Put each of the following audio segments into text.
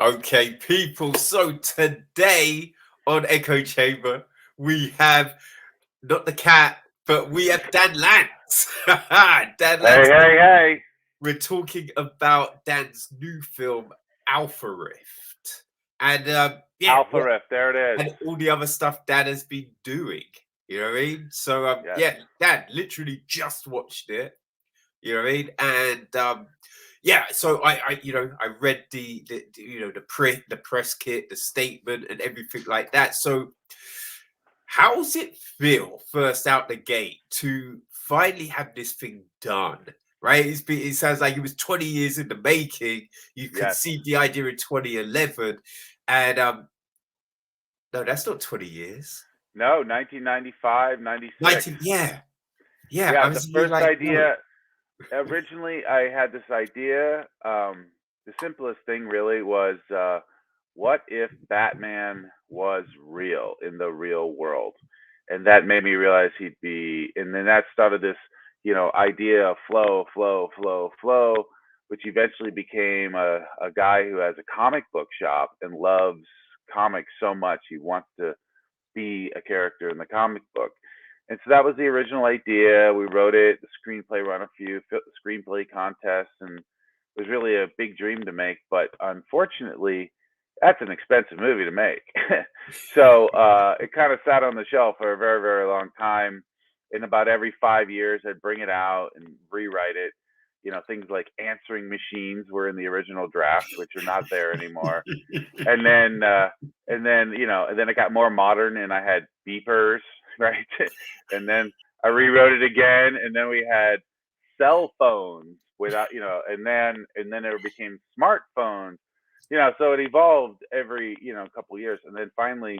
Okay, people. So today on Echo Chamber, we have not the cat, but we have Dan Lantz. Dan Hey, Lantz. hey, hey. We're talking about Dan's new film, Alpha Rift. And Alpha Rift, there it is. and all the other stuff Dan has been doing. You know what I mean? So Yes. Dan literally just watched it. You know what I mean? And yeah, so I read the press kit, the statement, and everything like that. So how's it feel first out the gate to finally have this thing done? Right? It sounds like it was 20 years in the making. You Yes. conceived the idea in 2011, and no, that's not 20 years. No, 1995, 96. 19, yeah. I Yeah, the was really first like, no. idea, originally I had this idea. The simplest thing really was what if Batman was real in the real world? And that made me realize he'd be, and then that started this, idea of flow, which eventually became a guy who has a comic book shop and loves comics so much he wants to be a character in the comic book. And so that was the original idea. We wrote it, the screenplay, run a few screenplay contests, and it was really a big dream to make. But unfortunately, that's an expensive movie to make. So it kind of sat on the shelf for a very, very long time. And about every 5 years, I'd bring it out and rewrite it. Things like answering machines were in the original draft, which are not there anymore. And then it got more modern, and I had beepers, right? And then I rewrote it again, and then we had cell phones without, and then it became smartphones. So it evolved every couple of years, and then finally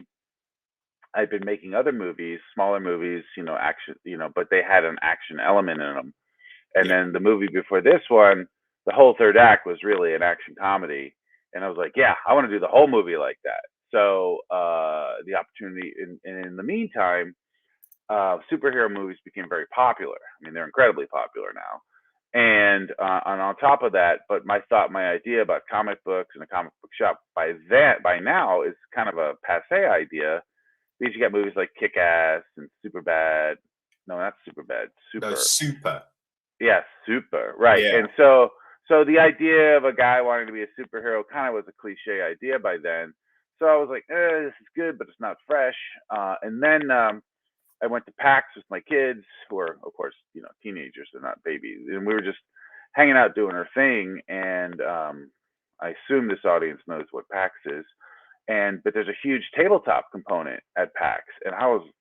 I've been making other movies, smaller movies, action, but they had an action element in them. And Yeah. then the movie before this one, the whole third act was really an action comedy. And I was like, yeah, I want to do the whole movie like that. So the opportunity, in the meantime, superhero movies became very popular. I mean, they're incredibly popular now. And on top of that, but my idea about comic books and a comic book shop by now is kind of a passe idea, because you got movies like Kick Ass and Super Bad. No, not Super Bad. No, Super. super. Yeah, super. Right. Yeah. And so the idea of a guy wanting to be a superhero kind of was a cliche idea by then. So I was like, this is good, but it's not fresh. And then I went to PAX with my kids, who are, of course, teenagers. They're not babies. And we were just hanging out doing our thing. And I assume this audience knows what PAX is. But there's a huge tabletop component at PAX.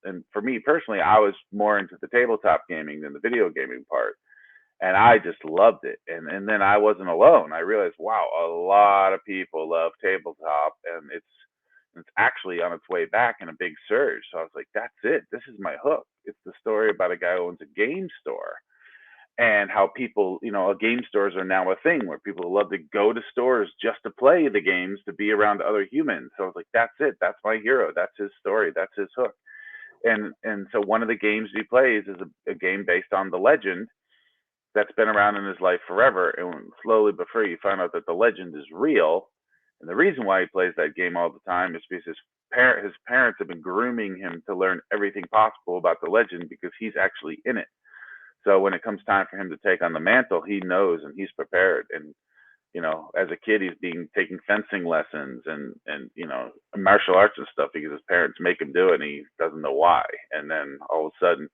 And for me personally, I was more into the tabletop gaming than the video gaming part, and I just loved it. And then I wasn't alone. I realized, wow, a lot of people love tabletop, and it's actually on its way back in a big surge. So I was like, that's it. This is my hook. It's the story about a guy who owns a game store, and how people, game stores are now a thing where people love to go to stores just to play the games, to be around other humans. So I was like, that's it. That's my hero. That's his story. That's his hook. And so one of the games he plays is a game based on the legend that's been around in his life forever. And slowly but surely, you find out that the legend is real. And the reason why he plays that game all the time is because his parents have been grooming him to learn everything possible about the legend, because he's actually in it. So when it comes time for him to take on the mantle, he knows and he's prepared. And as a kid, he's taking fencing lessons and martial arts and stuff, because his parents make him do it, and he doesn't know why. And then all of a sudden,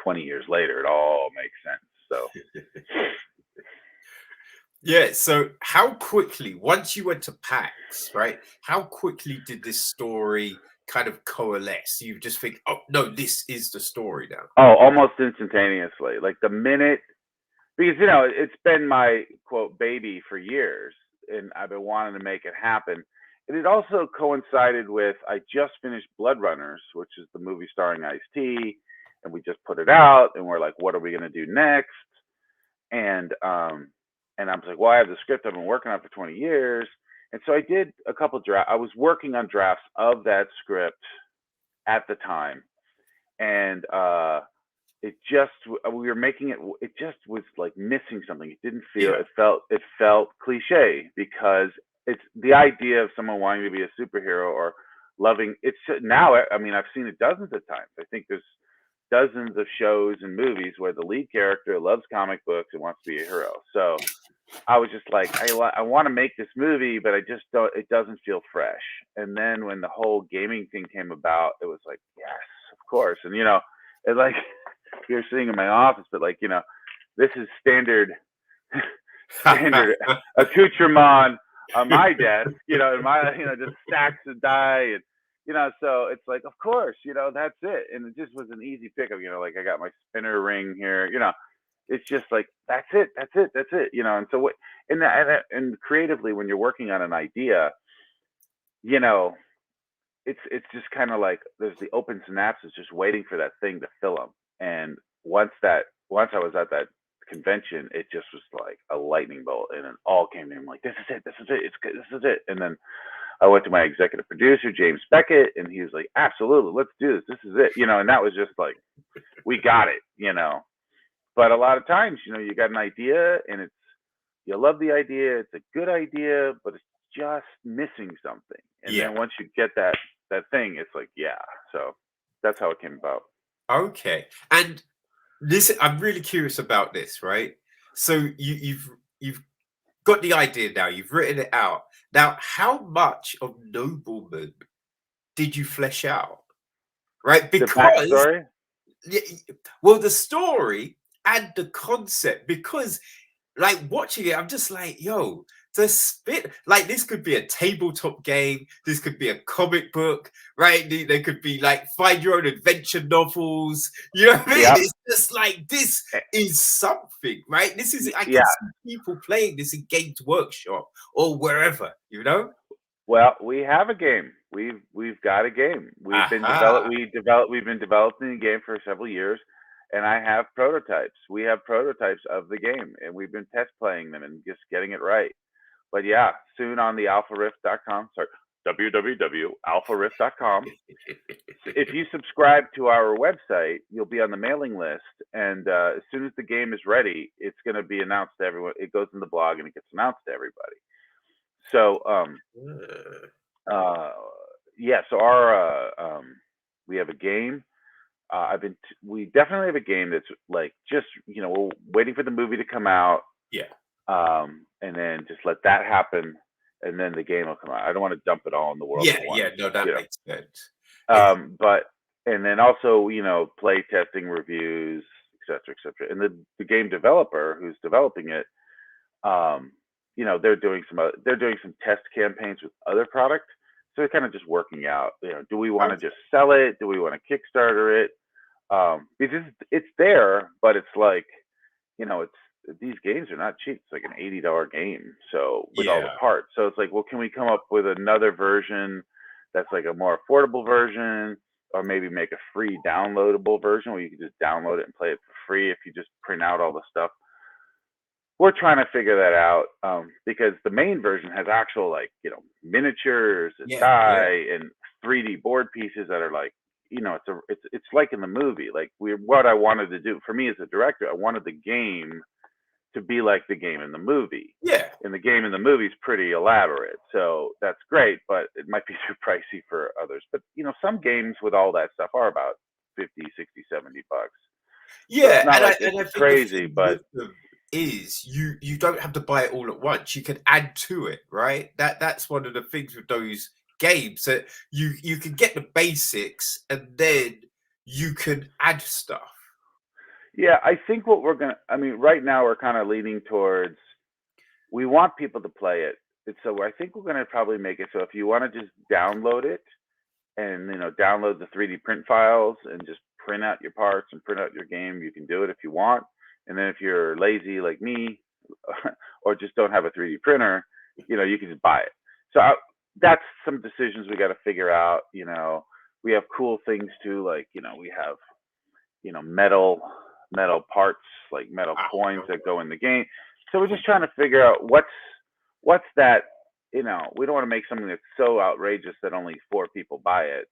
20 years later, it all makes sense. So Yeah, so how quickly, once you went to PAX, right? How quickly did this story kind of coalesce? You just think, oh no, this is the story now. almost instantaneously, like the minute, because it's been my quote baby for years, and I've been wanting to make it happen. And it also coincided with, I just finished Blood Runners, which is the movie starring Ice-T, and we just put it out, and we're like, what are we gonna do next? And I was like, well, I have the script I've been working on for 20 years. And so I did a couple drafts. I was working on drafts of that script at the time, and it just, we were making it. It just was like missing something. It didn't feel. Yeah. It felt cliche, because it's the idea of someone wanting to be a superhero or loving it's now. I mean, I've seen it dozens of times. I think there's dozens of shows and movies where the lead character loves comic books and wants to be a hero. So I was just like, I want to make this movie, but I just don't. It doesn't feel fresh. And then when the whole gaming thing came about, it was like, yes, of course. And it like you're sitting in my office, but like this is standard accoutrement on my desk. And my just stacks of die and. So it's like, of course, that's it. And it just was an easy pickup, like I got my spinner ring here, it's just like, that's it. And so and creatively, when you're working on an idea, you know, it's just kind of like there's the open synapses just waiting for that thing to fill them. And once I was at that convention, it just was like a lightning bolt, and it all came to me. I'm like, this is it. It's good. This is it. And then I went to my executive producer, James Beckett, and he was like, absolutely, let's do this. This is it. And that was just like, we got it. But a lot of times, you got an idea and you love the idea. It's a good idea, but it's just missing something. And then once you get that thing, it's like, yeah. So that's how it came about. Okay. And this, I'm really curious about this, right? So you've got the idea now, you've written it out. Now, how much of Nobleman did you flesh out? Right? The Because backstory? well, the story and the concept, because like watching it, I'm just like, yo, the spit, like this could be a tabletop game, this could be a comic book, right? There could be like find your own adventure novels, you know what I mean? Yep. It's just like this is something, right? This is I can Yeah. see people playing this in Games Workshop or wherever, Well, we have a game. We've got a game. We've been developing a game for several years, and I have prototypes. We have prototypes of the game, and we've been test playing them and just getting it right. But yeah, soon on the alpharift.com, sorry, www.alpharift.com. If you subscribe to our website, you'll be on the mailing list, and as soon as the game is ready, it's going to be announced to everyone. It goes in the blog and it gets announced to everybody. So so our we have a game. We definitely have a game that's like just we're waiting for the movie to come out. Yeah. And then just let that happen, and then the game will come out. I don't want to dump it all in the world at once. Yeah, no, that makes sense. But and then also play testing, reviews, etc., etc. And the game developer who's developing it, they're doing some test campaigns with other products. So they're kind of just working out. Do we want to just sell it? Do we want to Kickstarter it? Because it's there, but it's like these games are not cheap. It's like an $80 game. So with all the parts. So it's like, well, can we come up with another version that's like a more affordable version, or maybe make a free downloadable version where you can just download it and play it for free if you just print out all the stuff. We're trying to figure that out because the main version has actual miniatures and die and 3D board pieces that are like it's like in the movie. Like what I wanted to do for me as a director, I wanted the game to be like the game in the movie. Yeah. And the game in the movie is pretty elaborate. So that's great, but it might be too pricey for others. But, some games with all that stuff are about 50, 60, 70 bucks. Yeah. So it's not it's crazy, but is you don't have to buy it all at once. You can add to it, right? That's one of the things with those games, that you can get the basics and then you can add stuff. Yeah, I think right now we're kind of leaning towards, we want people to play it. And so I think we're going to probably make it so if you want to just download it and, download the 3D print files and just print out your parts and print out your game, you can do it if you want. And then if you're lazy like me or just don't have a 3D printer, you can just buy it. So that's some decisions we got to figure out. We have cool things too. Like, we have, metal parts, like metal coins that go in the game. So we're just trying to figure out what's that. We don't want to make something that's so outrageous that only 4 people buy it.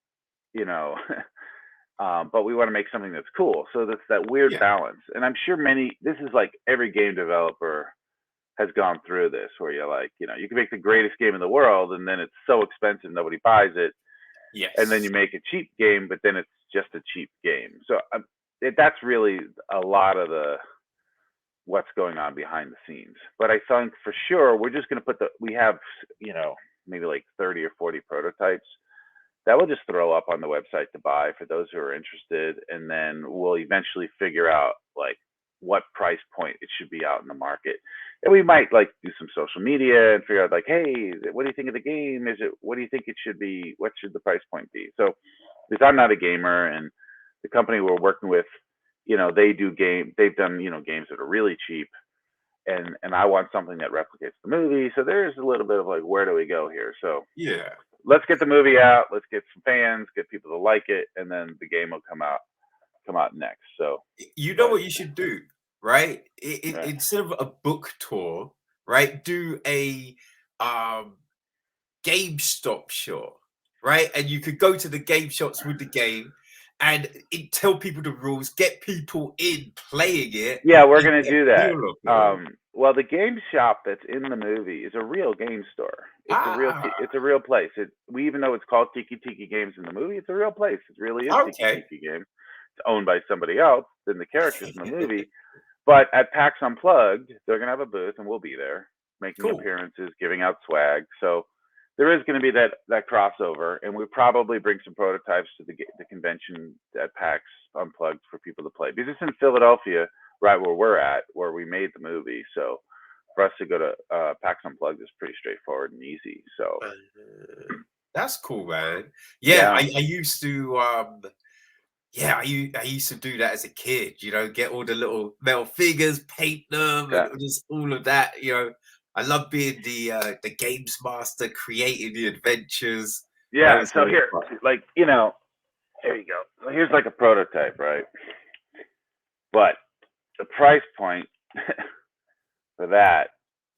But we want to make something that's cool. So that's that weird balance. And I'm sure this is like every game developer has gone through this, where you're like, you can make the greatest game in the world, and then it's so expensive nobody buys it, and then you Yes. make a cheap game, but then it's just a cheap game. So that's really a lot of the what's going on behind the scenes. But I think for sure we're just going to we have, maybe like 30 or 40 prototypes that we'll just throw up on the website to buy for those who are interested, and then we'll eventually figure out like what price point it should be out in the market. And we might like do some social media and figure out like, hey, what do you think of the game? What do you think it should be? What should the price point be? So because I'm not a gamer, and the company we're working with, they've done, games that are really cheap, and I want something that replicates the movie. So there's a little bit of like, where do we go here? So Yeah. let's get the movie out. Let's get some fans, get people to like it, and then the game will come out next. So, You know but what you should do, right? right. Instead of a book tour, right? Do a GameStop shop, right? And you could go to the game shops with the game and tell people the rules, get people in playing it, Yeah, we're and gonna get a do that. feel of it. Well, the game shop that's in the movie is a real game store. Ah, It's a real place. We even though it's called Tiki Tiki Games in the movie, it's a real place. It really is Tiki okay. Tiki Games. It's owned by somebody else than the characters in the movie. But at PAX Unplugged, they're gonna have a booth, and we'll be there, making Cool. appearances, giving out swag. So there is going to be that crossover, and we probably bring some prototypes to the convention at PAX Unplugged for people to play, because it's in Philadelphia, right where we're at, where we made the movie. So for us to go to PAX Unplugged is pretty straightforward and easy. So Uh, that's cool, man. Yeah, yeah, I used to yeah, I used to do that as a kid, get all the little metal figures, paint them, and yeah, just all of that. I love being the games master, creating the adventures. That yeah. was So very here, fun. like there you go. So here's like a prototype, right? But the price point for that,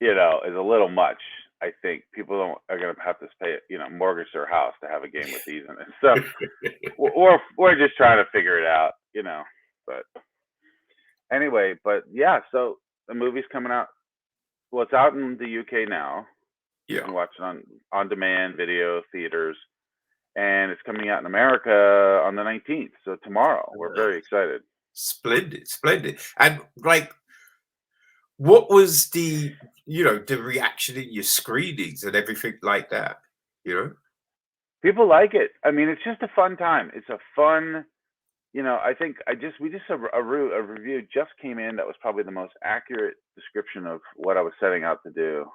is a little much. I think people are going to have to pay, mortgage their house to have a game with these in it. So we're just trying to figure it out, But anyway, but yeah, so the movie's coming out. Well, it's out in the UK now. You Yeah, can watch it on demand, video, theaters, and it's coming out in America on the 19th. So tomorrow, we're very excited. splendid, splendid. And like, what was the reaction in your screenings and everything like that? You know? People like it. I mean, it's just a fun time. It's a fun, I think we just a review just came in that was probably the most accurate description of what I was setting out to do.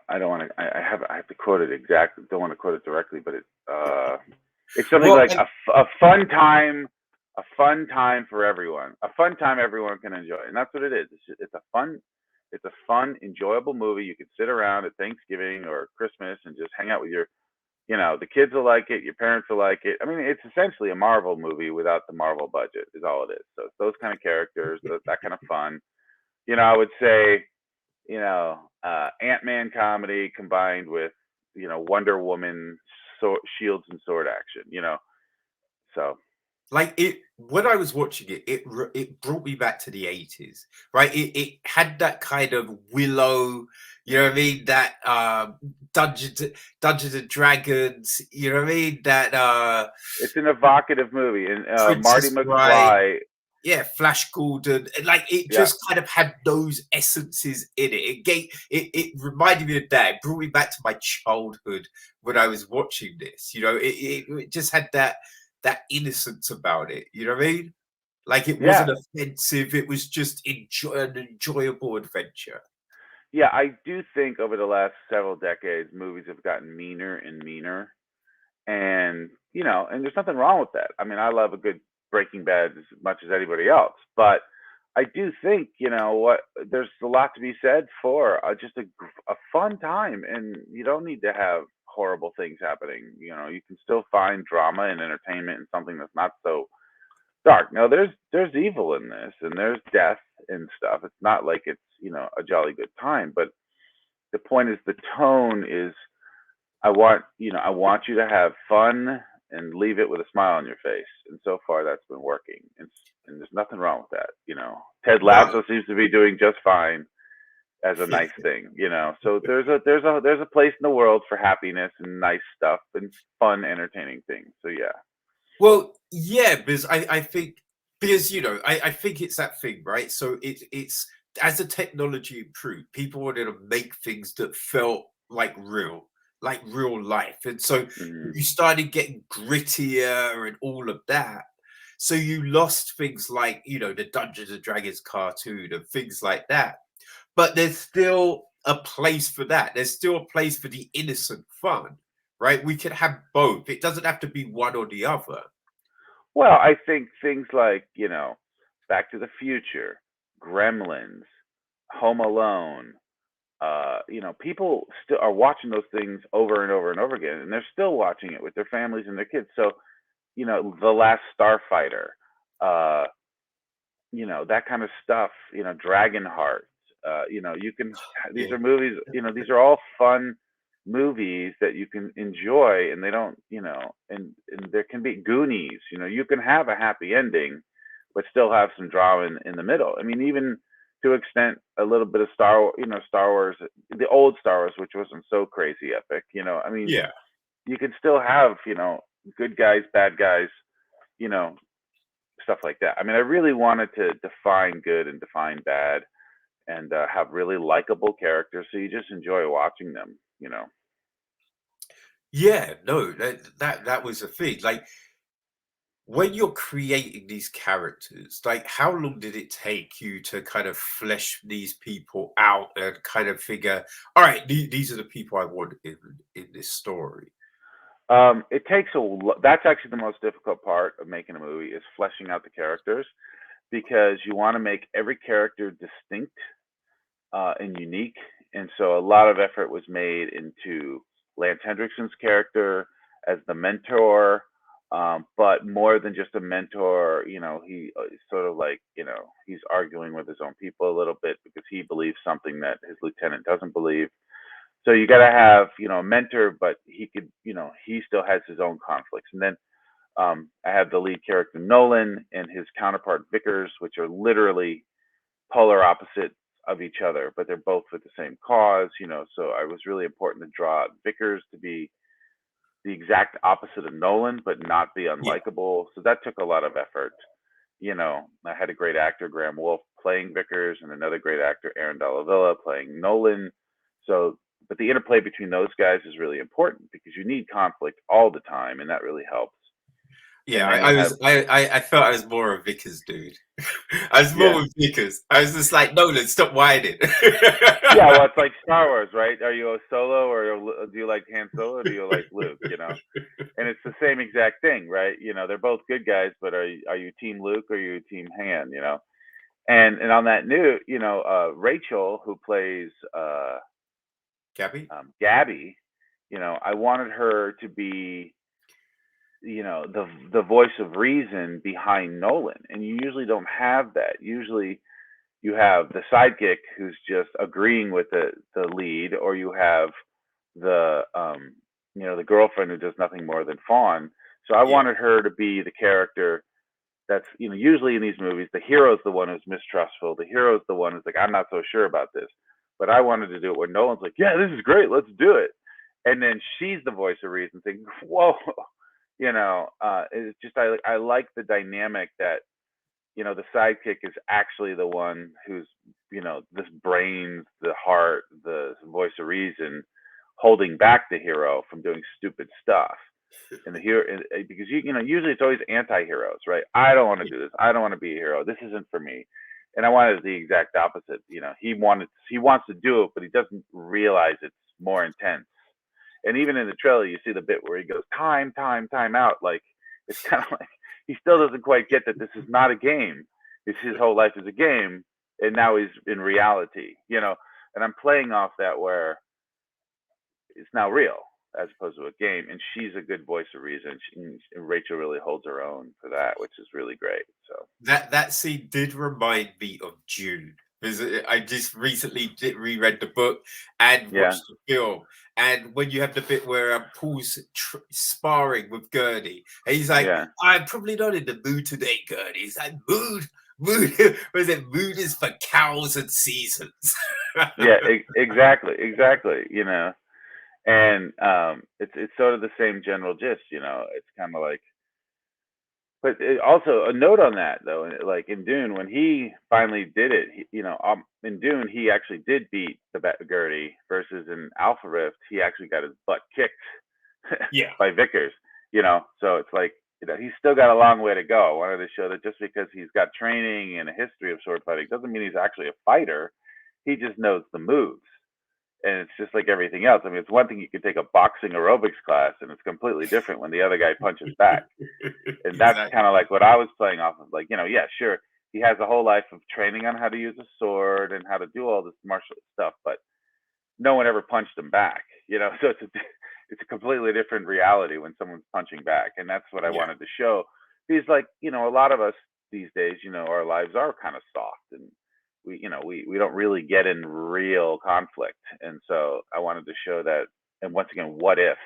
I don't want to. I have to quote it exactly. Don't want to quote it directly, but it's something Well, like a fun time, for everyone, a fun time everyone can enjoy, and that's what it is. It's a fun, enjoyable movie. You can sit around at Thanksgiving or Christmas and just hang out with the kids will like it, your parents will like it. I mean, it's essentially a Marvel movie without the Marvel budget, is all it is. So it's those kind of characters, that kind of fun. I would say, Ant-Man comedy combined with, Wonder Woman shields and sword action. So like it when I was watching it, it brought me back to the 80s, right? It had that kind of Willow, you know what I mean? That Dungeons and Dragons, you know what I mean? That it's an evocative movie, and Marty Princess Bride, McFly. yeah, Flash Gordon, and like it Yeah, just kind of had those essences in it. It reminded me of that. It brought me back to my childhood when I was watching this. It just had that innocence about it. You know what I mean? Like it yeah, wasn't offensive. It was just an enjoyable adventure. yeah. I do think over the last several decades, movies have gotten meaner and meaner, and and there's nothing wrong with that. I mean, I love a good Breaking Bad as much as anybody else, but I do think what there's a lot to be said for just a fun time, and you don't need to have horrible things happening. You can still find drama and entertainment and something that's not so dark. Now, there's evil in this, and there's death and stuff. It's not like it's a jolly good time, but the point is the tone is I want you to have fun and leave it with a smile on your face. And so far, that's been working. and there's nothing wrong with that. Ted No. Lasso seems to be doing just fine as a nice thing. So there's a place in the world for happiness and nice stuff and fun, entertaining things. So yeah. Well, yeah, because I think because I think it's that thing, right? So it's as the technology improved, people wanted to make things that felt like real life. And so Hmm. you started getting grittier and all of that. So you lost things like, the Dungeons and Dragons cartoon and things like that. But there's still a place for that. There's still a place for the innocent fun, right? We can have both. It doesn't have to be one or the other. Well, I think things like, Back to the Future, Gremlins, Home Alone, people still are watching those things over and over and over again, and they're still watching it with their families and their kids. So, The Last Starfighter, uh, that kind of stuff, Dragonheart, you can, these Yeah. are movies, these are all fun movies that you can enjoy, and they don't, and there can be Goonies, you can have a happy ending, but still have some drama in the middle. I mean, even to extent a little bit of Star Wars, the old Star Wars, which wasn't so crazy epic, I mean, Yeah. you can still have, good guys, bad guys, you know, stuff like that. I mean, I really wanted to define good and define bad, and have really likable characters, so you just enjoy watching them. Yeah, no, that was a thing. Like when you're creating these characters, like how long did it take you to kind of flesh these people out and kind of figure, all right, these are the people I want in this story? It takes that's actually the most difficult part of making a movie, is fleshing out the characters, because you want to make every character distinct and unique. And so a lot of effort was made into Lance Hendrickson's character as the mentor, but more than just a mentor. He sort of like, he's arguing with his own people a little bit because he believes something that his lieutenant doesn't believe. So you got to have, a mentor, but he could, he still has his own conflicts. And then I have the lead character Nolan and his counterpart Vickers, which are literally polar opposites of each other, but they're both for the same cause. So I was really important to draw Vickers to be the exact opposite of Nolan, but not be Yeah. unlikable. So that took a lot of effort. I had a great actor, Graham Wolf, playing Vickers, and another great actor, Aaron Dallavilla, playing Nolan. So, but the interplay between those guys is really important because you need conflict all the time, and that really helps. Yeah, And then you have, I felt I was more a Vickers dude. I was more yeah, with Vickers. I was just like, Nolan, stop whining. yeah. Well, it's like Star Wars, right? Are you a Solo, or do you like Han Solo, or do you like Luke? And it's the same exact thing, right? They're both good guys, but are you Team Luke or are you Team Han? And on that note, Rachel, who plays Gabby? Gabby, I wanted her to be, the voice of reason behind Nolan, and you usually don't have that. Usually, you have the sidekick who's just agreeing with the lead, or you have the girlfriend who does nothing more than fawn. So I Yeah. wanted her to be the character that's, usually in these movies, the hero's the one who's mistrustful. The hero's the one who's like, I'm not so sure about this. But I wanted to do it where Nolan's like, yeah, this is great, let's do it. And then she's the voice of reason, thinking, whoa, it's just, I like the dynamic that, the sidekick is actually the one who's, this brains, the heart, the voice of reason, holding back the hero from doing stupid stuff. And the hero, because usually it's always anti-heroes, right? I don't want to do this. I don't want to be a hero. This isn't for me. And I wanted the exact opposite. He wants to do it, but he doesn't realize it's more intense. And even in the trailer, you see the bit where he goes, time, time, time out. Like, it's kind of like he still doesn't quite get that this is not a game. His whole life is a game, and now he's in reality. And I'm playing off that where it's now real as opposed to a game. And she's a good voice of reason. And Rachel really holds her own for that, which is really great. So That scene did remind me of June. Because I just recently reread the book and Yeah, watched the film. And when you have the bit where Paul's sparring with Gurney, and he's like, yeah, "I'm probably not in the mood today, Gurney." He's like, "Mood, mood." Was it mood is for cows and seasons? yeah. Exactly. You know, and it's sort of the same general gist. You know, it's kind of like. But also a note on that though, like in Dune, when he finally did it, in Dune he actually did beat the Gertie, versus in Alpha Rift he actually got his butt kicked Yeah, by Vickers. You know, so it's like he's still got a long way to go. I wanted to show that just because he's got training and a history of sword fighting doesn't mean he's actually a fighter. He just knows the moves. And it's just like everything else. I mean, it's one thing you can take a boxing aerobics class, and it's completely different when the other guy punches back. And that's kind of exactly. like what I was playing off of. Like, yeah, sure, he has a whole life of training on how to use a sword and how to do all this martial stuff, but no one ever punched him back. So it's a completely different reality when someone's punching back, and that's what I Yeah, wanted to show. Because, like, a lot of us these days, our lives are kind of soft, and we don't really get in real conflict, and so I wanted to show that. And once again, what if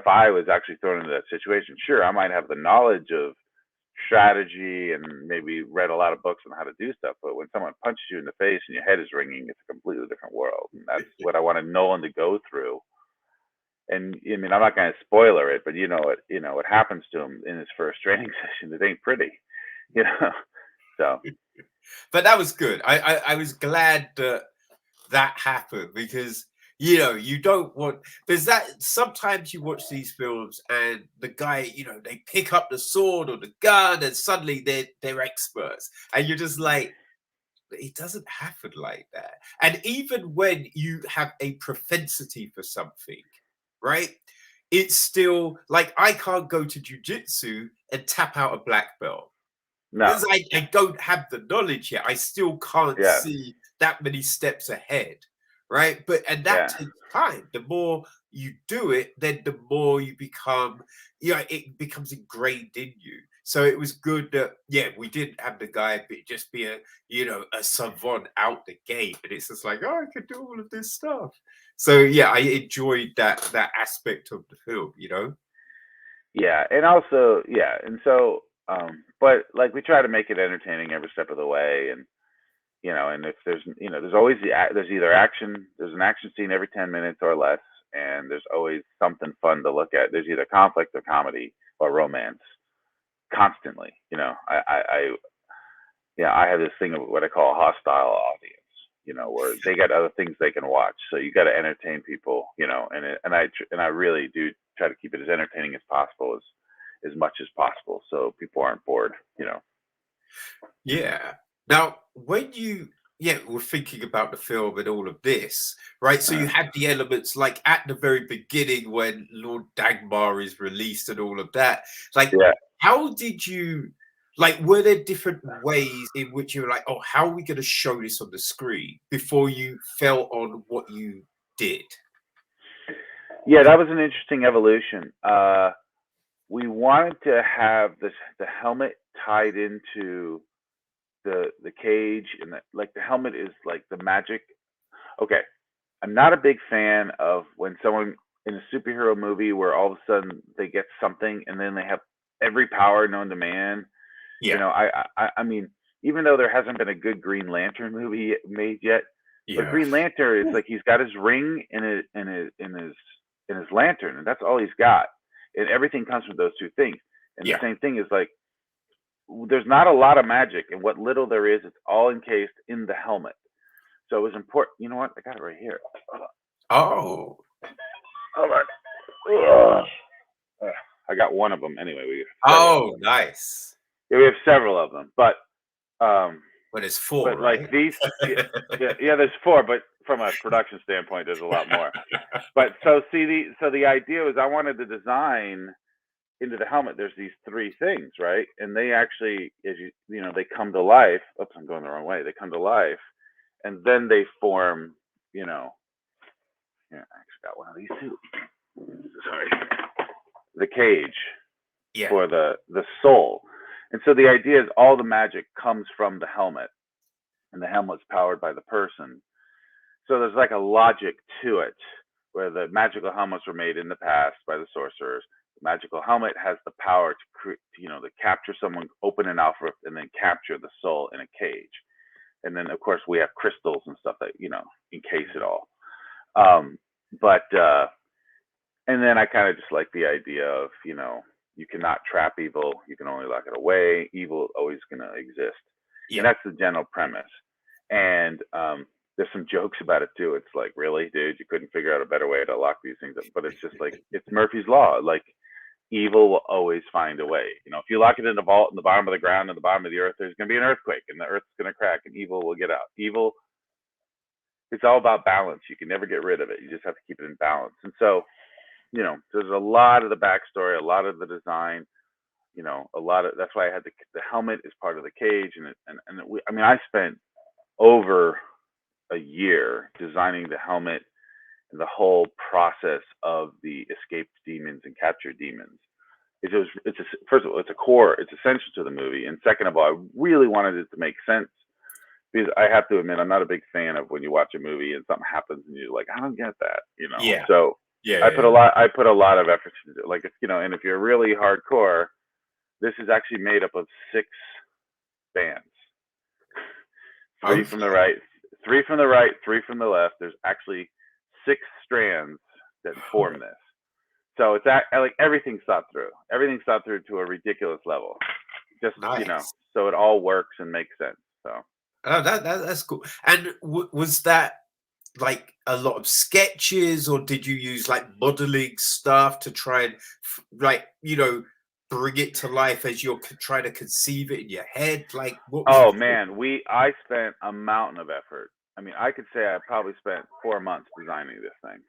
I was actually thrown into that situation? Sure, I might have the knowledge of strategy and maybe read a lot of books on how to do stuff, but when someone punches you in the face and your head is ringing, it's a completely different world, and that's what I wanted Nolan to go through. And I mean, I'm not going to spoiler it, but what happens to him in his first training session. It ain't pretty, you know. So but that was good. I was glad that happened because you don't want there's that sometimes you watch these films and the guy they pick up the sword or the gun and suddenly they're experts and you're just like it doesn't happen like that. And even when you have a propensity for something, right, it's still like I can't go to jujitsu and tap out a black belt no, because I don't have the knowledge yet. I still can't yeah, see that many steps ahead, right? And that yeah, takes time. The more you do it, then the more you become, it becomes ingrained in you. So it was good that we didn't have the guy just be a savant out the gate, and it's just like I could do all of this stuff. So I enjoyed that aspect of the film. yeah, and also and so but like we try to make it entertaining every step of the way, and and if there's always there's either there's an action scene every 10 minutes or less, and there's always something fun to look at. There's either conflict or comedy or romance constantly. I have this thing of what I call a hostile audience, where they got other things they can watch. So you got to entertain people, and I really do try to keep it as entertaining as possible, as much as possible, so people aren't bored. Yeah. Now, when you were thinking about the film and all of this, right? So you Uh, had the elements like at the very beginning when Lord Dagmar is released and all of that. Like, yeah, how did you like were there different ways in which you were like, oh, how are we going to show this on the screen before you fell on what you did? yeah, that was an interesting evolution. We wanted to have the helmet tied into the cage, and like the helmet is like the magic. Okay, I'm not a big fan of when someone in a superhero movie where all of a sudden they get something and then they have every power known to man. Yeah. I mean, even though there hasn't been a good Green Lantern movie made yet, but Yeah. Green Lantern is like he's got his ring in his lantern, and that's all he's got, and everything comes from those two things. And the Yeah. same thing is like there's not a lot of magic, and what little there is, it's all encased in the helmet. So it was important. You know what? I got it right here. Oh. Hold on. I got one of them anyway. We have several of them. Oh, nice. Yeah, we have several of them, um, But it's four, but like right? these, yeah, there's four, but from a production standpoint, there's a lot more. But so the idea was I wanted to design into the helmet. There's these three things, right? And they actually, as they come to life. Oops, I'm going the wrong way. They come to life, and then they form. Yeah, I actually got one of these too. Sorry, the cage Yeah. for the soul. And so the idea is all the magic comes from the helmet. and the helmet's powered by the person. So there's like a logic to it, where the magical helmets were made in the past by the sorcerers. The magical helmet has the power to capture someone, open an alpha, and then capture the soul in a cage. And then, of course, we have crystals and stuff that encase it all. But and then I kind of just like the idea of you cannot trap evil, you can only lock it away. Evil always gonna exist, and that's the general premise. And there's some jokes about it too. It's like, really, dude, you couldn't figure out a better way to lock these things up. But it's just like, it's Murphy's Law. Like, evil will always find a way. If you lock it in a vault in the bottom of the ground, in the bottom of the earth, there's going to be an earthquake, and the earth's going to crack, and evil will get out. Evil, it's all about balance. You can never get rid of it. You just have to keep it in balance. And so, there's a lot of the backstory, a lot of the design. That's why I had the helmet is part of the cage, I spent over a year designing the helmet and the whole process of the escaped demons and captured demons. First of all, it's essential to the movie, and second of all, I really wanted it to make sense, because I have to admit, I'm not a big fan of when you watch a movie and something happens and you're like, I don't get that, So I put a lot of effort into it. Like, and if you're really hardcore, this is actually made up of 6 bands. 3 from the right, 3 from the right, 3 from the left. There's actually 6 strands that form this. So it's like everything's thought through. Everything's thought through to a ridiculous level. Just nice. So it all works and makes sense. So. Oh, that's cool. And was that like a lot of sketches, or did you use like modeling stuff to try and bring it to life as you're trying to conceive it in your head? Like, I spent a mountain of effort. I could say I probably spent 4 months designing this thing,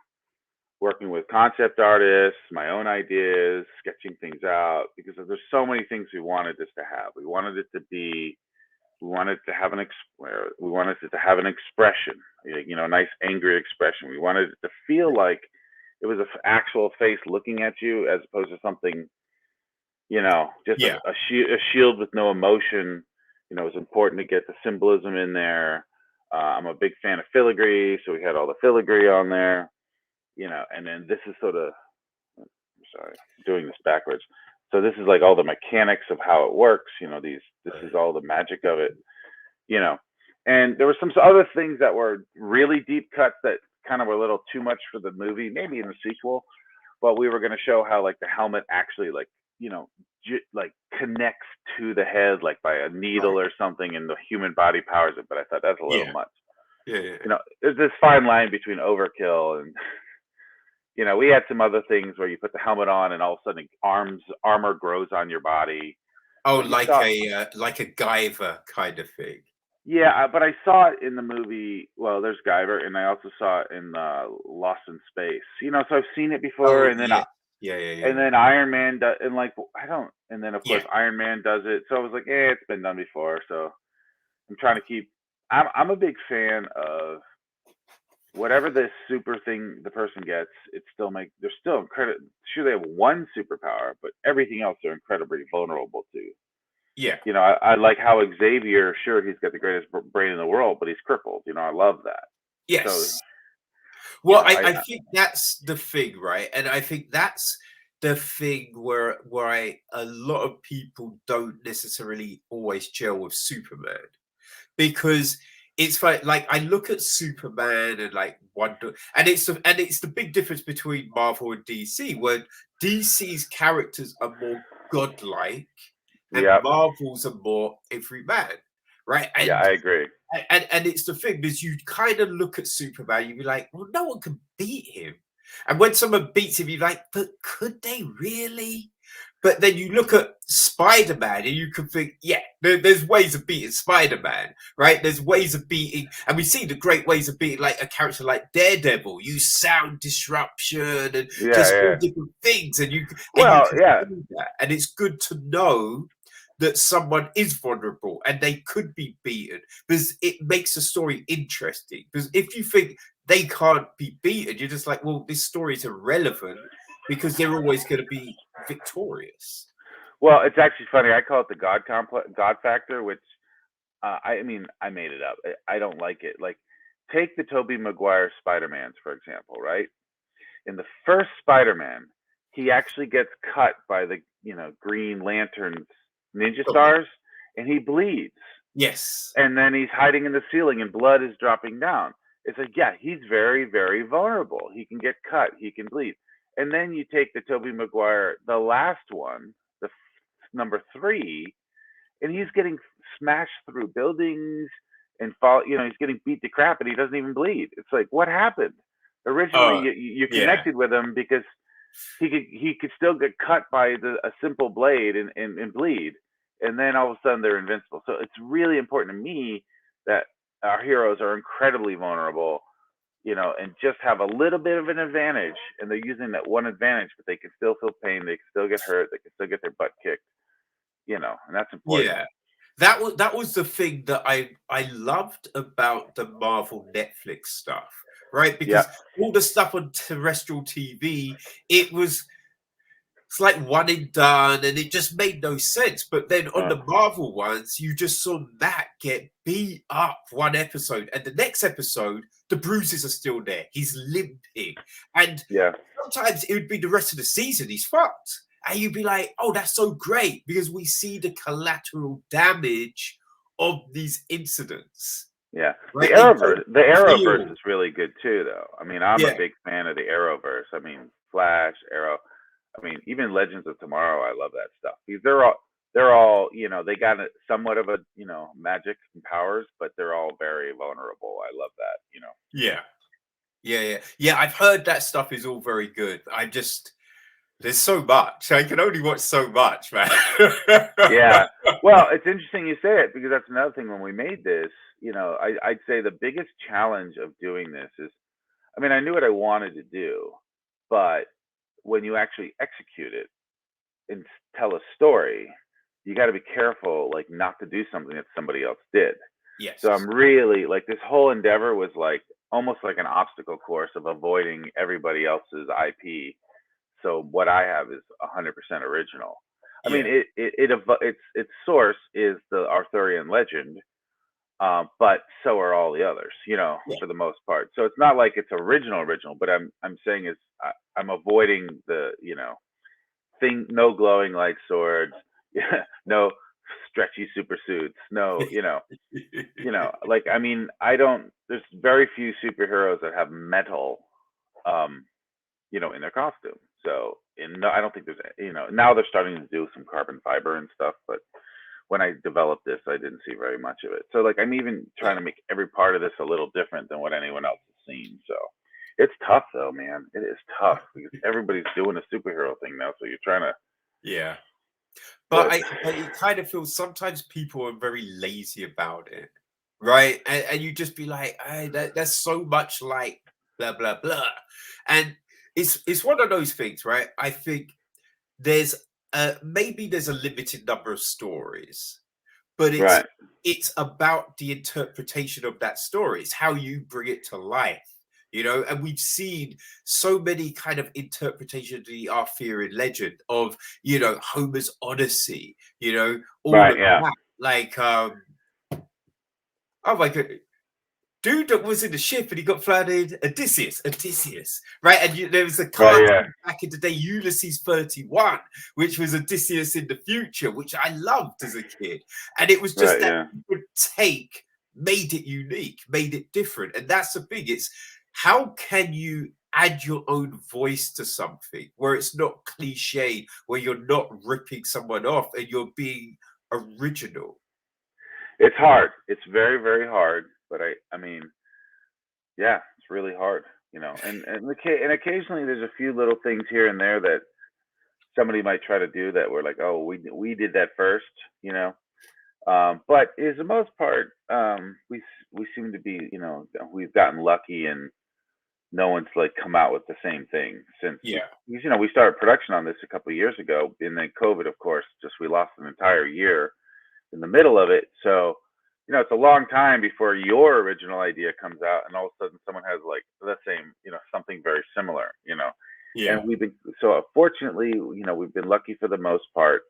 working with concept artists, my own ideas, sketching things out, because there's so many things we wanted this to have. We wanted it to have an expression, a nice angry expression. We wanted it to feel like it was an actual face looking at you, as opposed to something, just a shield with no emotion. It's important to get the symbolism in there. I'm a big fan of filigree, so we had all the filigree on there, and then this is sort of, I'm sorry, I'm doing this backwards. So this is like all the mechanics of how it works, this is all the magic of it, and there were some other things that were really deep cuts that kind of were a little too much for the movie, maybe in the sequel, but we were going to show how like the helmet actually like connects to the head, like by a needle or something, and the human body powers it. But I thought that's a little much. There's this fine line between overkill and, we had some other things where you put the helmet on and all of a sudden armor grows on your body. Oh, like a Guyver kind of thing. Yeah, but I saw it in the movie. Well, there's Guyver, and I also saw it in Lost in Space. So I've seen it before, and then and then Iron Man does, and and then of course Iron Man does it. So I was like, it's been done before. So I'm trying to keep. I'm a big fan of whatever this super thing the person gets. They're still incredible. Sure, they have one superpower, but everything else they're incredibly vulnerable to. Yeah. I like how Xavier, sure, he's got the greatest brain in the world, but he's crippled. I love that. Yes. So, well, I think that's the thing, right? And I think that's the thing where a lot of people don't necessarily always gel with Superman, because it's like I look at Superman and like Wonder, and it's the big difference between Marvel and DC, where DC's characters are more godlike and Marvel's are more everyman, right? And, I agree. And it's the thing, because you kind of look at Superman, you'd be like, well, no one can beat him. And when someone beats him, you're like, but could they really? But then you look at Spider-Man and you can think, there's ways of beating Spider-Man, right? There's ways of beating, and we see the great ways of beating like a character like Daredevil. Use sound disruption and all different things, and you do that. And it's good to know that someone is vulnerable and they could be beaten, because it makes the story interesting. Because if you think they can't be beaten, you're just like, well, this story is irrelevant, because they're always going to be victorious. Well, it's actually funny. I call it the God factor, which I mean, I made it up. I don't like it. Like, take the Tobey Maguire Spider-Mans, for example, right? In the first Spider-Man, he actually gets cut by the, Green Lantern's ninja Totally. stars, and he bleeds. Yes. And then he's hiding in the ceiling and blood is dropping down. It's like, yeah, he's very, very vulnerable. He can get cut, he can bleed. And then you take the Tobey Maguire, the last one, the number 3, and he's getting smashed through buildings and he's getting beat to crap and he doesn't even bleed. It's like, what happened? Originally, Oh, you yeah. connected with him because he could still get cut by a simple blade and bleed, and then all of a sudden they're invincible. So it's really important to me that our heroes are incredibly vulnerable, and just have a little bit of an advantage, and they're using that one advantage, but they can still feel pain, they can still get hurt, they can still get their butt kicked, and that's important. Yeah. That was the thing that I loved about the Marvel Netflix stuff, right? Yeah, Because all the stuff on terrestrial TV, it's like one and done, and it just made no sense. But then on uh, the Marvel ones, you just saw Matt get beat up one episode, and the next episode, the bruises are still there. He's limping, and yeah, sometimes it would be the rest of the season he's fucked, and you'd be like, "Oh, that's so great," because we see the collateral damage of these incidents, yeah. The right? They don't Arrowverse, the Arrowverse heal. is really good too, though. I mean, I'm a Yeah, big fan of the Arrowverse. I mean, Flash, Arrow. I mean, even Legends of Tomorrow, I love that stuff because they're all, they got somewhat of a, magic and powers, but they're all very vulnerable. I love that. yeah, yeah. I've heard that stuff is all very good. There's so much. I can only watch so much, man. Yeah. Well, it's interesting you say it because that's another thing when we made this, I'd say the biggest challenge of doing this is, I mean, I knew what I wanted to do, but when you actually execute it and tell a story, you got to be careful, like not to do something that somebody else did. So Yes. I'm really like this whole endeavor was like almost like an obstacle course of avoiding everybody else's IP. So what I have is 100% original. I mean, Yeah. its source is the Arthurian legend, but so are all the others, Yeah. for the most part. So it's not like it's original, but I'm saying is I'm avoiding the thing, no glowing light swords, no stretchy super suits, no, like I mean, I don't. There's very few superheroes that have metal, um, in their costume. So, no, I don't think there's, now they're starting to do some carbon fiber and stuff, but when I developed this, I didn't see very much of it. So, like, I'm even trying Yeah. to make every part of this a little different than what anyone else has seen. So, it's tough though, man. It is tough because everybody's doing a superhero thing now. So you're trying to, Yeah. But but I it kind of feels sometimes people are very lazy about it, right? And you just be like, hey, that's so much like blah blah blah. And it's one of those things, right? I think there's maybe there's a limited number of stories, but right, it's about the interpretation of that story. It's how you bring it to life, and we've seen so many kind of interpretations of the Arthurian legend of, Homer's Odyssey, all right, of yeah, that. Like, oh my god, dude that was in the ship and he got flooded. Odysseus, right? And there was a right, yeah, cartoon back in the day, Ulysses 31, which was Odysseus in the future, which I loved as a kid. And it was just right, that yeah. take made it unique, made it different. And that's the thing. It's how can you add your own voice to something where it's not cliche, where you're not ripping someone off and you're being original. It's hard. It's very, very hard. But I mean, yeah, it's really hard, and occasionally there's a few little things here and there that somebody might try to do that we're like, oh, we did that first, you know. But as the most part, we seem to be, we've gotten lucky and no one's like come out with the same thing since Yeah. we started production on this a couple of years ago, and then COVID, of course, just we lost an entire year in the middle of it. So, it's a long time before your original idea comes out, and all of a sudden someone has like the same, something very similar, Yeah. And we've been so fortunately, we've been lucky for the most part.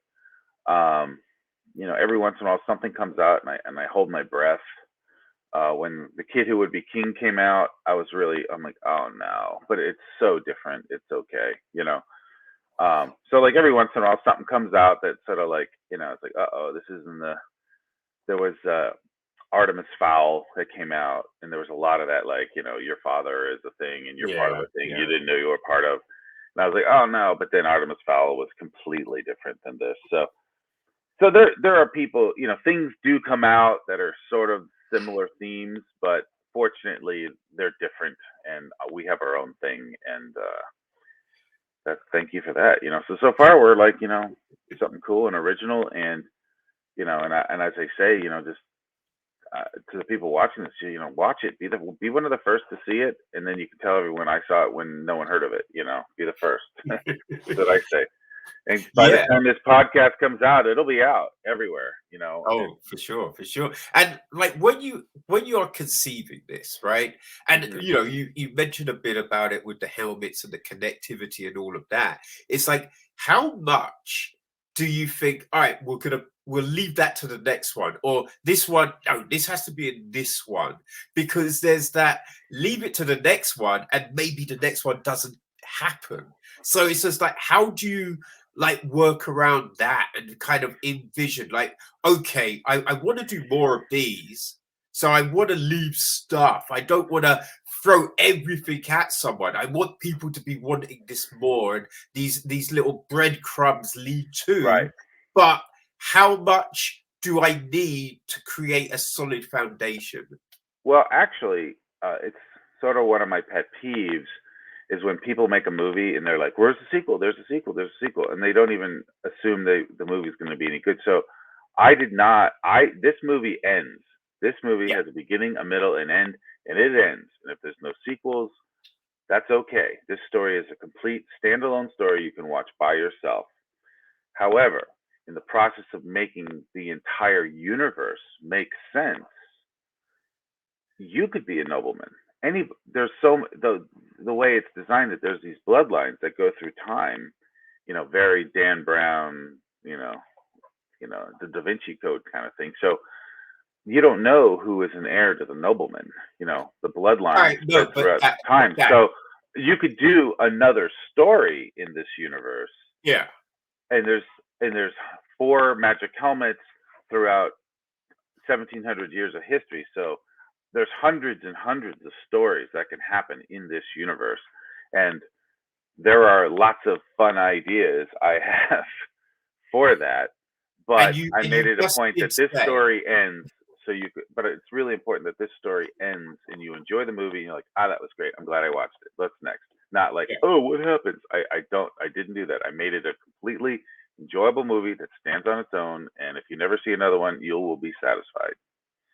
Um, every once in a while something comes out, and I hold my breath. When the Kid Who Would Be King came out, I'm like, oh no, but it's so different. It's okay. So like every once in a while something comes out that sort of like, it's like, oh, this isn't there was Artemis Fowl that came out, and there was a lot of that, like, your father is a thing and you're part of Yeah, a thing yeah, you didn't know you were part of. And I was like, oh no, but then Artemis Fowl was completely different than this. So there are people, things do come out that are sort of similar themes, but fortunately they're different, and we have our own thing, and thank you for that. So far we're like, something cool and original, and and as I say, just to the people watching this, watch it. Be one of the first to see it, and then you can tell everyone I saw it when no one heard of it. Be the first. That's what I say. And by the yeah. time this podcast comes out, it'll be out everywhere. And Oh, for sure, for sure. And like when you are conceiving this, right? And mhm, you mentioned a bit about it with the helmets and the connectivity and all of that. It's like, how much do you think, all right, we'll leave that to the next one, or this one, no, this has to be in this one, because there's that leave it to the next one, and maybe the next one doesn't happen. So it's just like, how do you like work around that and kind of envision, like, okay, I want to do more of these, so I want to leave stuff. I don't want to throw everything at someone. I want people to be wanting this more, and these little breadcrumbs lead right. to. But how much do I need to create a solid foundation? Well, actually, it's sort of one of my pet peeves is when people make a movie and they're like, "Where's the sequel? There's a sequel. There's a sequel," and they don't even assume the movie's going to be any good. So, I did not. This movie ends. This movie Yeah, has a beginning, a middle, and end, and it ends. And if there's no sequels, that's okay. This story is a complete standalone story you can watch by yourself. However, in the process of making the entire universe make sense, you could be a nobleman. There's the way it's designed that there's these bloodlines that go through time. Very Dan Brown. The Da Vinci Code kind of thing. So you don't know who is an heir to the nobleman. The all bloodline right, spread no, but throughout time. that, So you could do another story in this universe, yeah. and there's four magic helmets throughout 1700 years of history. So there's hundreds and hundreds of stories that can happen in this universe, and there are lots of fun ideas I have for that. And But you I and made you it a just point did that this say, story ends. So you could, but it's really important that this story ends and you enjoy the movie. And you're like, that was great. I'm glad I watched it. What's next? Not like, yeah, oh, what happens? I didn't do that. I made it a completely enjoyable movie that stands on its own. And if you never see another one, you will be satisfied.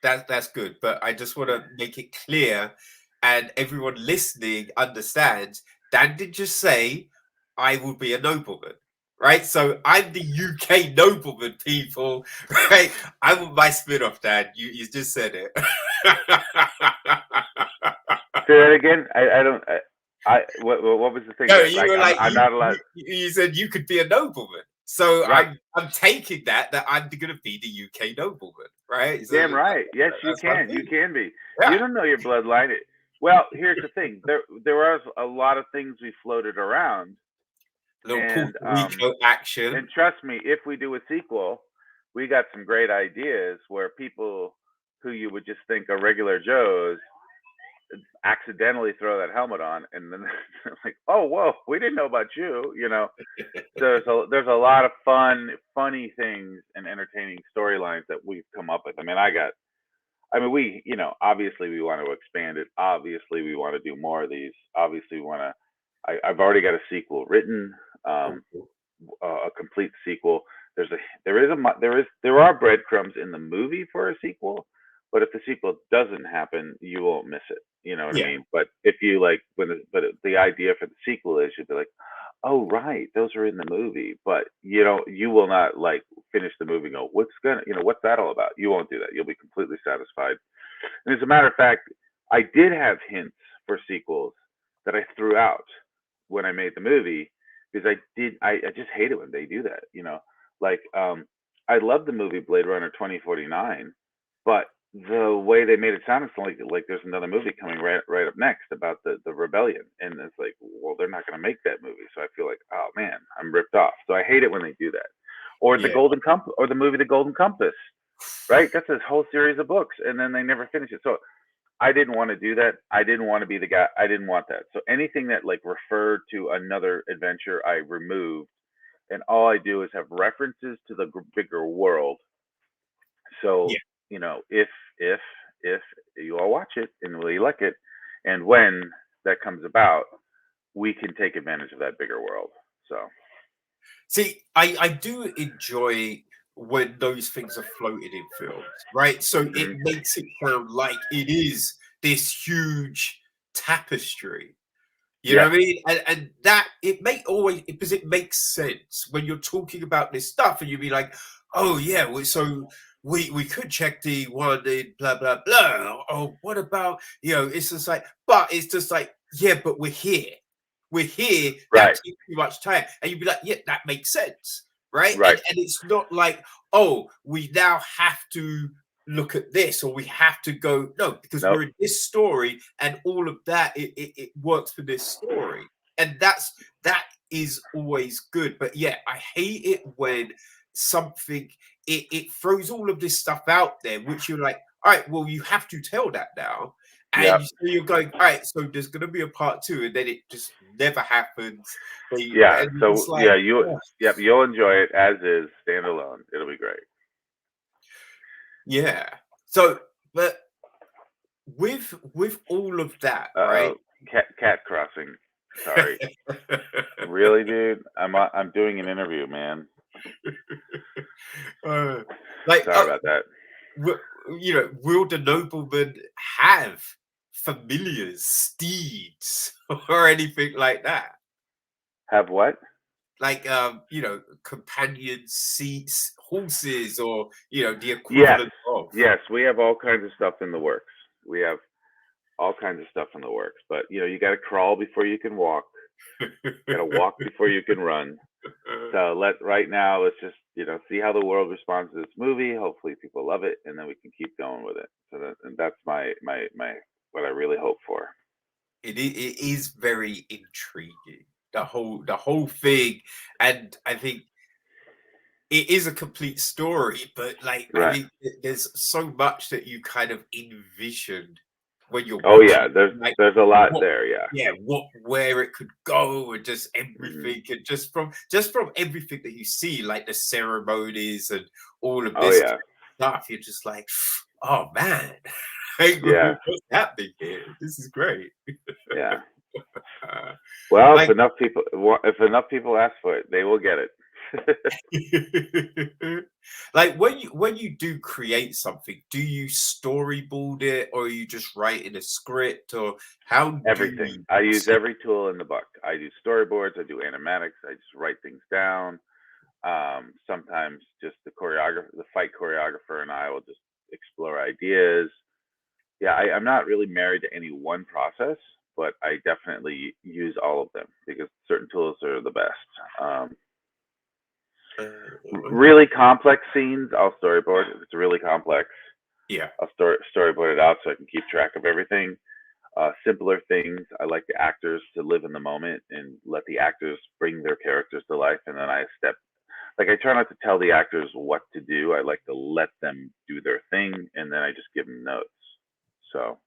that's good. But I just want to make it clear, and everyone listening understands. Dan did just say, "I will be a nobleman." Right, so I'm the UK nobleman, people. Right, I want my spin-off, Dan. You just said it. Say that again. I don't. What was the thing No, that you like were like, I'm not allowed? you said you could be a nobleman. So Right. I'm taking that I'm going to be the UK nobleman, right? So Damn right. Yes, you that's my can. You thing. can be. You Yeah, don't know your bloodline. Well, here's the thing. There was a lot of things we floated around, little Puerto and Rico action. trust me, if we do a sequel, we got some great ideas where people who you would just think are regular Joes accidentally throw that helmet on, and then they're like, "Oh, whoa, we didn't know about you." There's a lot of funny things and entertaining storylines that we've come up with. We, obviously we want to expand it. Obviously we want to do more of these. Obviously we want to. I've already got a sequel written, Cool, cool. a complete sequel. There are breadcrumbs in the movie for a sequel, but if the sequel doesn't happen, you won't miss it. You know what I Yeah, mean? But if you like, the idea for the sequel is you'll be like, oh right, those are in the movie, but you will not like finish the movie and go, what's that all about? You won't do that. You'll be completely satisfied. And as a matter of fact, I did have hints for sequels that I threw out when I made the movie because I just hate it when they do that. Like I love the movie Blade Runner 2049, but the way they made it sound, it's like there's another movie coming right up next about the rebellion, and it's like, well, they're not going to make that movie, so I feel like, oh man, I'm ripped off. So I hate it when they do that. Or the Yeah. Golden Compass, or the movie The Golden Compass, right? That's a whole series of books, and then they never finish it. So I didn't want to do that. I didn't want to be the guy. I didn't want that. So anything that like referred to another adventure, I removed, and all I do is have references to the bigger world. So Yeah. if if you all watch it and really like it, and when that comes about, we can take advantage of that bigger world. So See, I do enjoy when those things are floated in films, right? So it mhm. makes it sound like it is this huge tapestry. You know Yes, what I mean? And that it make always because it makes sense when you're talking about this stuff, and you'd be like, oh yeah, so we could check the one in blah blah blah. Oh, what about It's just like, but it's just like, yeah, but we're here. We're here. That right, takes too much time, and you'd be like, yeah, that makes sense, right? right, And it's not like, oh, we now have to look at this or we have to go no because nope, we're in this story and all of that it works for this story, and that is always good. But yeah, I hate it when something it throws all of this stuff out there which you're like, all right, well, you have to tell that now, and yep, you're going, all right, so there's going to be a part two, and then it just never happens. yeah. And So it's like, yeah, oh, yep, you'll enjoy it as is standalone. It'll be great. yeah. So but with all of that, right? Oh, cat crossing. Sorry, really, dude. I'm doing an interview, man. uh, like, Sorry about that. w- will the nobleman have familiars, steeds, or anything like that? Have what? Like, companions, seats, horses, or the Yes, equivalent of. yes. We have all kinds of stuff in the works. We have all kinds of stuff in the works. But you got to crawl before you can walk. Got to walk before you can run. So right now, let's just see how the world responds to this movie. Hopefully, people love it, and then we can keep going with it. So that's my what I really hope for. It is very intriguing, the whole thing, and I think it is a complete story, but like I Right. think there's so much that you kind of envisioned when you're Oh watching, yeah. There's like there's a lot what, there. Yeah. yeah, where it could go, and just Hmm. everything, and just from everything that you see, like the ceremonies and all of Oh this yeah. stuff, you're just like, oh man, like, Yeah. what's happening here? This is great. Yeah. Uh, Well, like if enough people ask for it, they will get it. like when you do create something, do you storyboard it, or are you just writing a script, or how do Everything. you I use every tool in the book. I do storyboards. I do animatics. I just write things down. Sometimes just the fight choreographer, and I will just explore ideas. Yeah, I'm not really married to any one process, but I definitely use all of them because certain tools are the best. okay. Really complex scenes, I'll storyboard. If it's really complex, Yeah. I'll storyboard it out so I can keep track of everything. Simpler things, I like the actors to live in the moment and let the actors bring their characters to life, and then I try not to tell the actors what to do. I like to let them do their thing, and then I just give them notes. So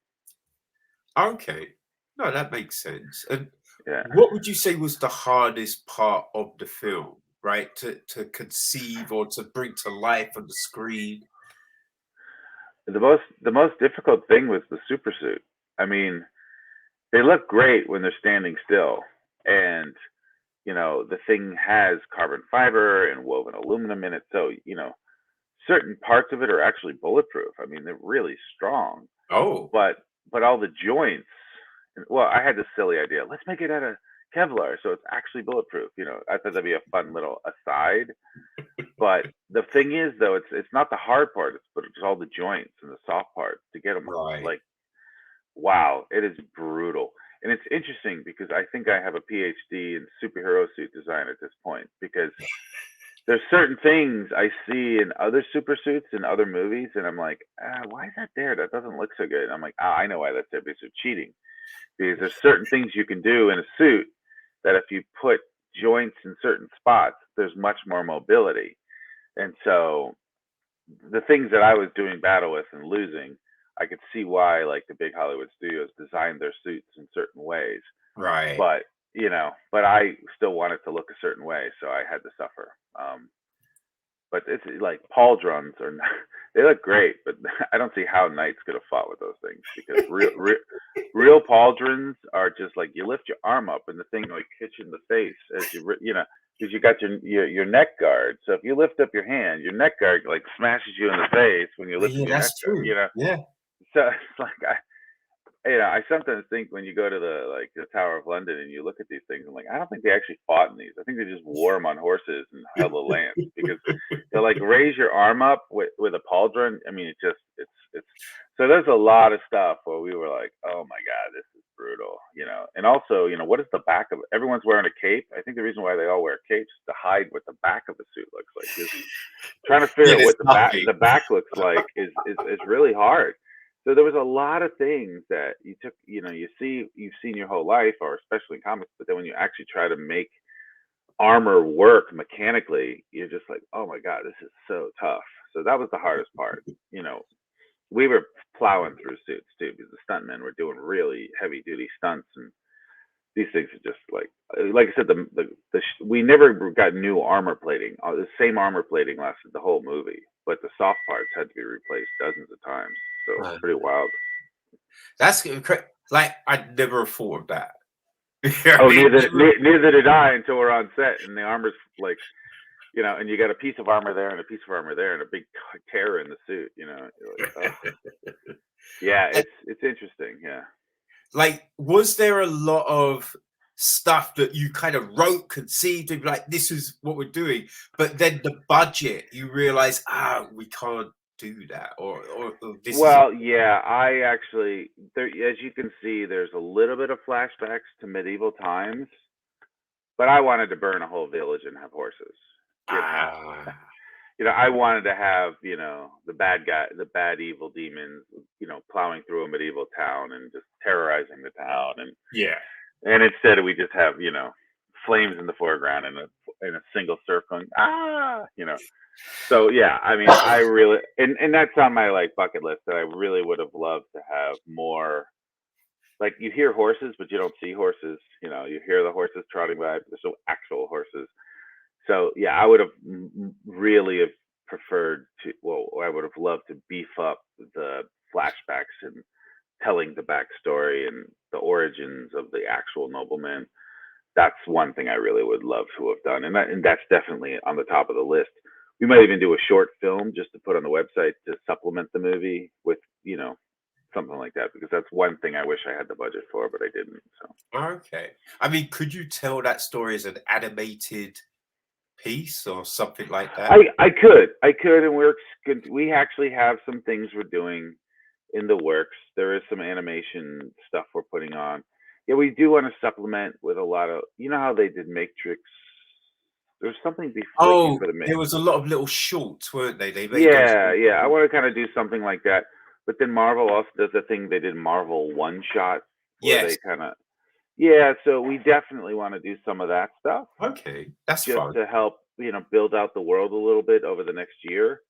Okay. No, that makes sense. And yeah, what would you say was the hardest part of the film, right? To conceive or to bring to life on the screen? the most difficult thing was the super suit. I mean, they look great when they're standing still, and the thing has carbon fiber and woven aluminum in it, so certain parts of it are actually bulletproof. I mean, they're really strong, Oh. but all the joints. Well, I had this silly idea. Let's make it out of Kevlar, so it's actually bulletproof. I thought that'd be a fun little aside. But the thing is, though, it's not the hard part. It's all the joints and the soft parts to get them. Right. Like, wow, it is brutal. And it's interesting because I think I have a PhD in superhero suit design at this point because there's certain things I see in other super suits in other movies, and I'm like, why is that there? That doesn't look so good. And I'm like, I know why that's there, because they're cheating. Because there's certain things you can do in a suit that if you put joints in certain spots, there's much more mobility. And so the things that I was doing battle with and losing, I could see why like the big Hollywood studios designed their suits in certain ways. Right. But but I still wanted to look a certain way, so I had to suffer. But it's like pauldrons are they look great, but I don't see how Knights could have fought with those things, because real pauldrons are just like you lift your arm up and the thing like hits you in the face as because you got your neck guard. So if you lift up your hand, your neck guard like smashes you in the face when you're lifting Yeah, your neck that's guard. true. Yeah. So it's like I sometimes think when you go to the Tower of London and you look at these things, I'm like, I don't think they actually fought in these. I think they just wore them on horses and held a lance, because to like raise your arm up with a pauldron. I mean, it's so there's a lot of stuff where we were like, oh my god, this is brutal, And also, what is the back of it? Everyone's wearing a cape. I think the reason why they all wear capes is to hide what the back of the suit looks like. Just trying to figure Yeah, out there's what nothing. the back looks like is really hard. So there was a lot of things that you took, you've seen your whole life, or especially in comics, but then when you actually try to make armor work mechanically, you're just like, oh my god, this is so tough. So that was the hardest part. We were plowing through suits too, because the stuntmen were doing really heavy duty stunts, and these things are just like I said, we never got new armor plating. The same armor plating lasted the whole movie, but the soft parts had to be replaced dozens of times. So it was pretty wild. That's like I never thought of that. I Oh, mean, neither did I until we're on set, and the armor's like, and you got a piece of armor there and a piece of armor there and a big tear in the suit. You're like, yeah, it's interesting. Yeah. like, was there a lot of stuff that you kind of wrote, conceived, and be like, this is what we're doing, but then the budget, you realize, we can't do that, or this is Well, yeah, I actually, there, as you can see, there's a little bit of flashbacks to medieval times, but I wanted to burn a whole village and have horses. I wanted to have, the bad evil demons, plowing through a medieval town and just terrorizing the town, and instead we just have, flames in the foreground and a single surf going, So yeah, I mean, I really, and that's on my like bucket list, that I really would have loved to have more. Like, you hear horses, but you don't see horses. You hear the horses trotting by, but there's no actual horses. So yeah, I would have really have preferred to. Well, I would have loved to beef up the flashbacks and telling the backstory and the origins of the actual nobleman. That's one thing I really would love to have done, and that's definitely on the top of the list. We might even do a short film just to put on the website to supplement the movie with, something like that, because that's one thing I wish I had the budget for, but I didn't. So okay. I mean, could you tell that story as an animated piece or something like that? I could, and we actually have some things we're doing in the works. There is some animation stuff we're putting on. Yeah, we do want to supplement with a lot of, how they did Matrix. There's something Oh, for the there was a lot of little shorts, weren't they? They made those. Yeah. I want to kind of do something like that. But then Marvel also does the thing they did, Marvel One Shot, where Yes. they kind of So we definitely want to do some of that stuff, Okay, that's just fun. to help build out the world a little bit over the next year.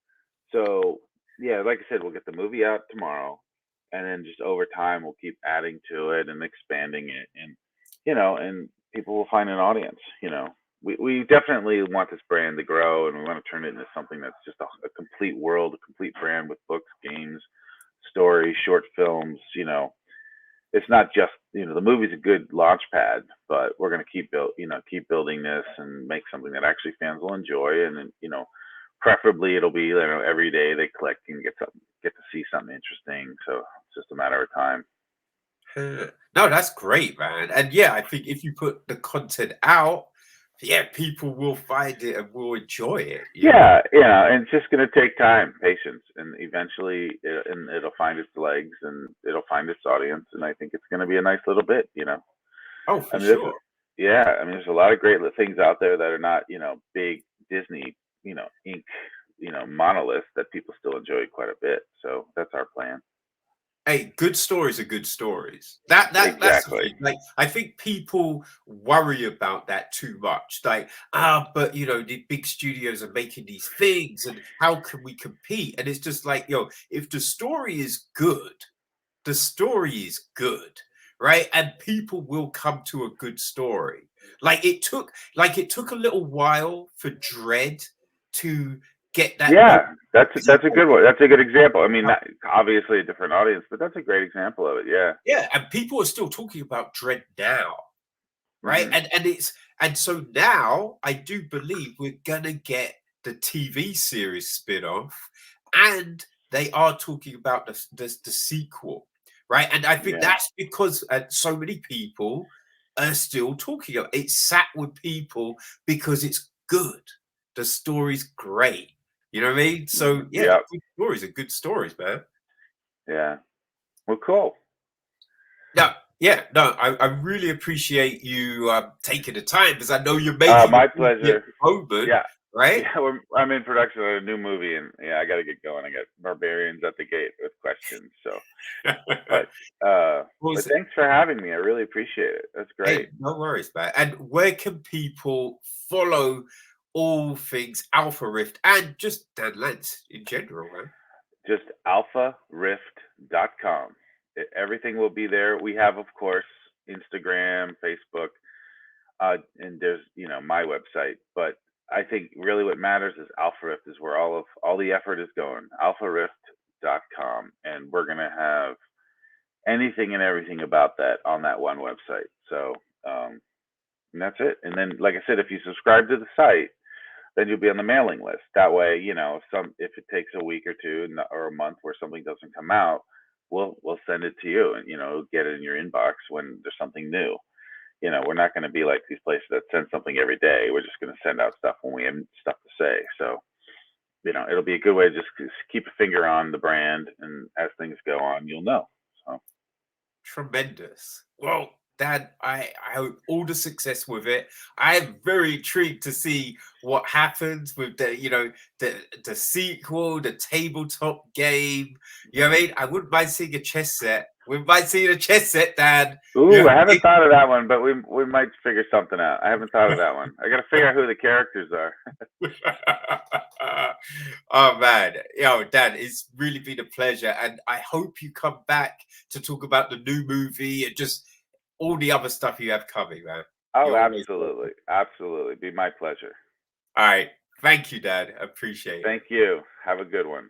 So yeah, like I said, we'll get the movie out tomorrow, and then just over time we'll keep adding to it and expanding it, and and people will find an audience. We definitely want this brand to grow, and we want to turn it into something that's just a complete world, a complete brand with books, games, stories, short films. It's not just, the movie's a good launch pad, but we're going to keep building this and make something that actually fans will enjoy. And then, preferably it'll be, every day they click and get to see something interesting. So it's just a matter of time. No, that's great, man. And yeah, I think if you put the content out, people will find it and will enjoy it. Yeah, and it's just going to take time, patience, and eventually it'll find its legs and it'll find its audience. And I think it's going to be a nice little bit. Oh, for sure. Yeah, I mean, there's a lot of great things out there that are not, big Disney ink, monolith that people still enjoy quite a bit. So that's our plan. Hey, good stories are good stories. That's the Exactly. thing. Like, I think people worry about that too much. Like, but the big studios are making these things, and how can we compete? And it's just like, if the story is good, the story is good, right? And people will come to a good story. Like it took a little while for Dread to get that. Yeah, that's a People good one. That's a good example. I mean, about, obviously a different audience, but that's a great example of it. Yeah. yeah, and people are still talking about Dread now, right? Hmm. And so now I do believe we're gonna get the TV series spin-off, and they are talking about the sequel, right? And I think Yeah. that's because so many people are still talking about it. It sat with people because it's good. The story's great. You know what I mean? So yeah, Yeah. good stories are good stories, man. Yeah. Well, cool. No, yeah, no, I really appreciate you taking the time, because I know you're making a My movie at pleasure. the moment, Yeah. right? Yeah, I'm in production of a new movie, and yeah, I got to get going. I got barbarians at the gate with questions. So, but Well, thanks for having me. I really appreciate it. That's great. hey, no worries, man. And where can people follow all things Alpha Rift and just Dan Lantz in general, man? Just alpharift.com. Everything will be there. We have, of course, Instagram, Facebook, and there's my website. But I think really what matters is Alpha Rift is where all the effort is going. Alpharift.com, and we're gonna have anything and everything about that on that one website. So, and that's it. And then, like I said, if you subscribe to the site, then you'll be on the mailing list. That way, if it takes a week or two or a month where something doesn't come out, we'll send it to you, and get it in your inbox when there's something new. We're not going to be like these places that send something every day. We're just going to send out stuff when we have stuff to say. So, it'll be a good way to just keep a finger on the brand, and as things go on, you'll know. So, Tremendous. Well, Dan, I hope all the success with it. I am very intrigued to see what happens with the sequel, the tabletop game. You know what I mean? I wouldn't mind seeing a chess set. We might see a chess set, Dan. You ooh, know I what haven't thought of that one, but we might figure something out. I haven't thought of that one. I got to figure out who the characters are. I mean? Oh man, Dan, it's really been a pleasure, and I hope you come back to talk about the new movie and just all the other stuff you have coming, man. Oh, You're always absolutely, welcome. absolutely. Be my pleasure. All right. Thank you, Dad. Appreciate it. Thank you. Have a good one.